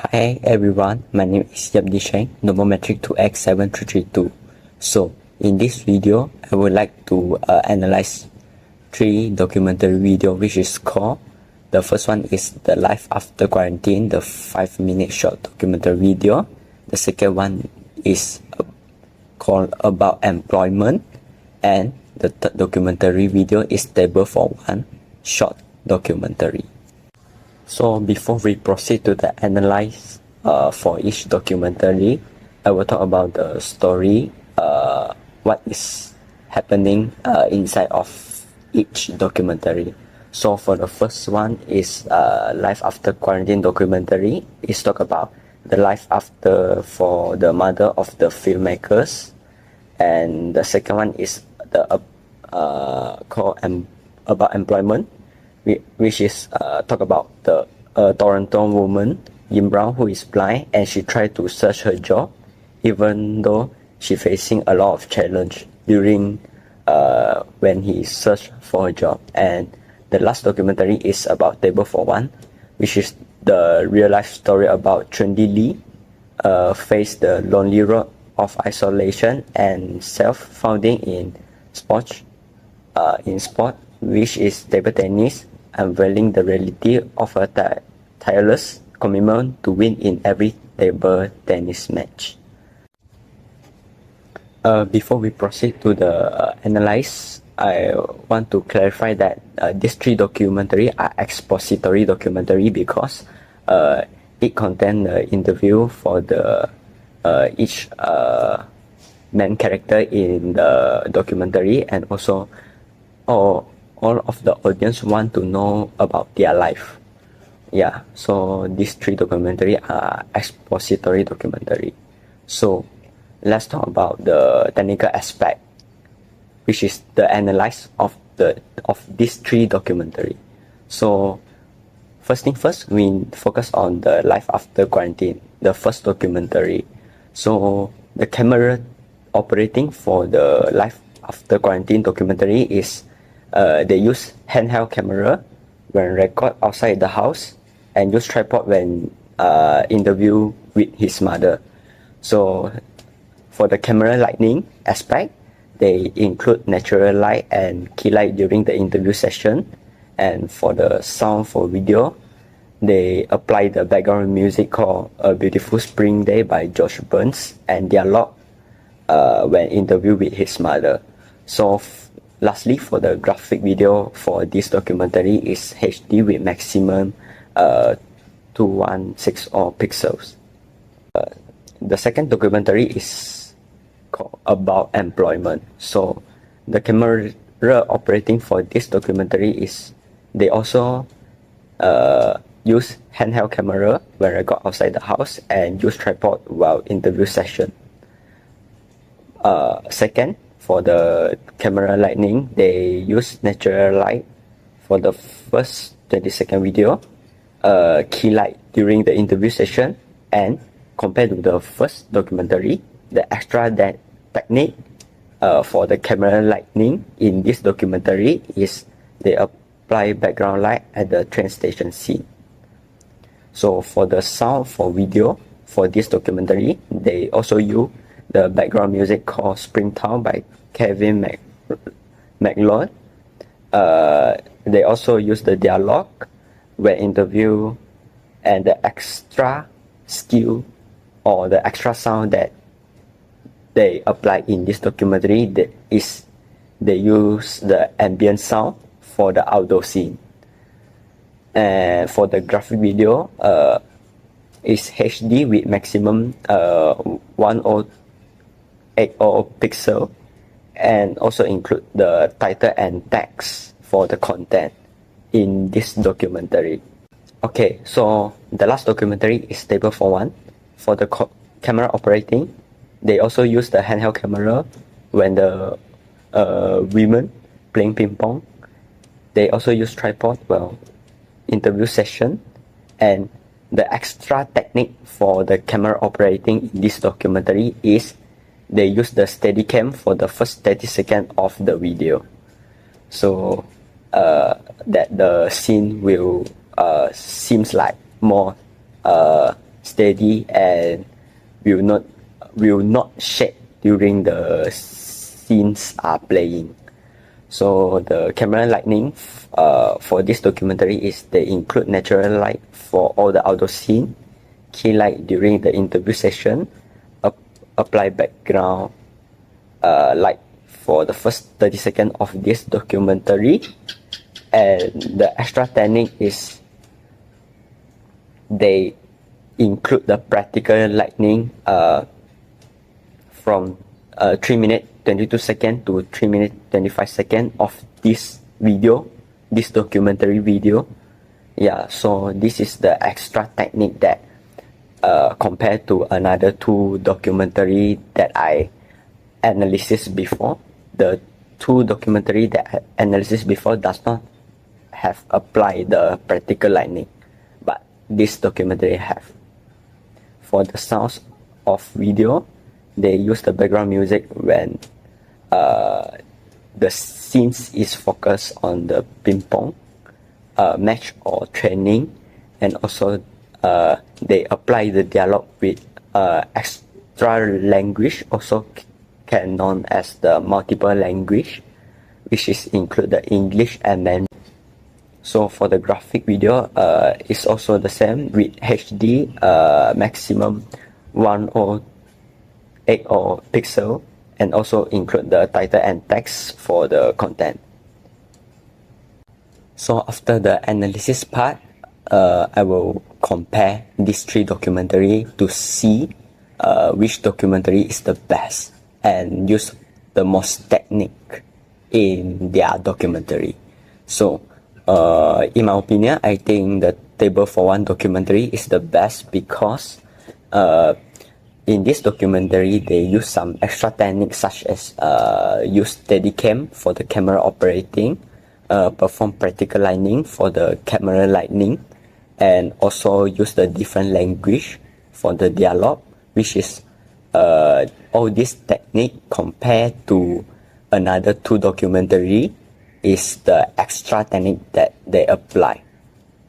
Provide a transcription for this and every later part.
Hi everyone, my name is YAP Di Sheng, number metric 2x7332. So, in this video, I would like to analyze 3 documentary video which is called, the first one is the life after quarantine, the 5-minute short documentary video. The second one is called about employment, and the third documentary video is table for one short documentary. So before we proceed to the analyze for each documentary, I will talk about the story, what is happening inside of each documentary. So for the first one is life after quarantine documentary. It's talk about the life after for the mother of the filmmakers, and the second one is the called about employment, which is talk about the Toronto woman Yim Brown who is blind, and she tried to search her job even though she facing a lot of challenge during when he searched for a job. And the last documentary is about Table for One, which is the real life story about Trendy Lee face the lonely road of isolation and self-founding in sport, which is table tennis, unveiling the reality of a tireless commitment to win in every table tennis match. Before we proceed to the analyze, I want to clarify that these 3 documentary are expository documentary because it contains the interview for the each main character in the documentary, and also all of the audience want to know about their life. Yeah, so these 3 documentary are expository documentary. So let's talk about the technical aspect, which is the analysis of these 3 documentary. So first thing first, we focus on the life after quarantine, the first documentary. So the camera operating for the life after quarantine documentary is they use handheld camera when record outside the house, and use tripod when interview with his mother. So for the camera lighting aspect, they include natural light and key light during the interview session. And for the sound for video, they apply the background music called A Beautiful Spring Day by George Burns and dialogue when interviewed with his mother. So lastly, for the graphic video for this documentary is HD with maximum 2160 pixels. The second documentary is called about employment. So the camera operating for this documentary is they also use handheld camera when I got outside the house, and use tripod while interview session. Second, for the camera lighting, they use natural light for the first 20-second video, key light during the interview session, and compared to the first documentary, the extra technique for the camera lighting in this documentary is they apply background light at the train station scene. So for the sound for video for this documentary, they also use the background music called Springtown by Kevin McLeod. They also use the dialogue when interview, and the extra skill or the extra sound that they apply in this documentary they use the ambient sound for the outdoor scene. And for the graphic video, is HD with maximum 1080 pixel, and also include the title and text for the content in this documentary. Okay, so the last documentary is Table for One. For the camera operating, they also use the handheld camera when the women playing ping pong. They also use tripod while interview session. And the extra technique for the camera operating in this documentary is they use the Steadicam for the first 30 seconds of the video, so that the scene will seems like more steady and will not shake during the scenes are playing. So the camera lighting for this documentary is they include natural light for all the outdoor scene, key light during the interview session, apply background light for the first 30 seconds of this documentary, and the extra technique is they include the practical lighting from 3 minutes 22 seconds to 3 minutes 25 seconds of this documentary video. Yeah, so this is the extra technique that compared to another two documentary that I analysis before. The two documentary that I analysis before does not have applied the practical lighting, but this documentary have. For the sounds of video, they use the background music when the scenes is focused on the ping pong match or training, and also they apply the dialogue with extra language, also can known as the multiple language, which is include the English and Mandarin. So for the graphic video, it's also the same with HD, maximum 1080 pixel, and also include the title and text for the content. So after the analysis part, I will compare these three documentary to see which documentary is the best and use the most technique in their documentary. So in my opinion, I think the Table for One documentary is the best because in this documentary they use some extra techniques such as use Steadicam for the camera operating, perform practical lighting for the camera lighting, and also use the different language for the dialogue, which is all this technique compared to another two documentary is the extra technique that they apply,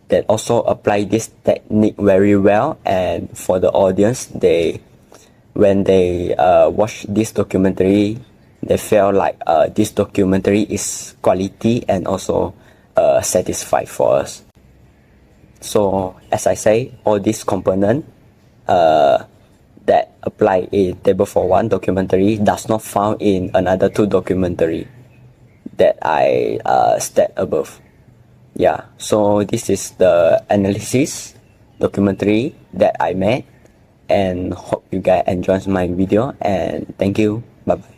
that also apply this technique very well. And for the audience, when they watch this documentary, they feel like this documentary is quality and also satisfied for us. So as I say, all these components that apply in Table for One documentary does not found in another two documentary that I state above. Yeah, so this is the analysis documentary that I made, and hope you guys enjoy my video, and thank you. Bye bye.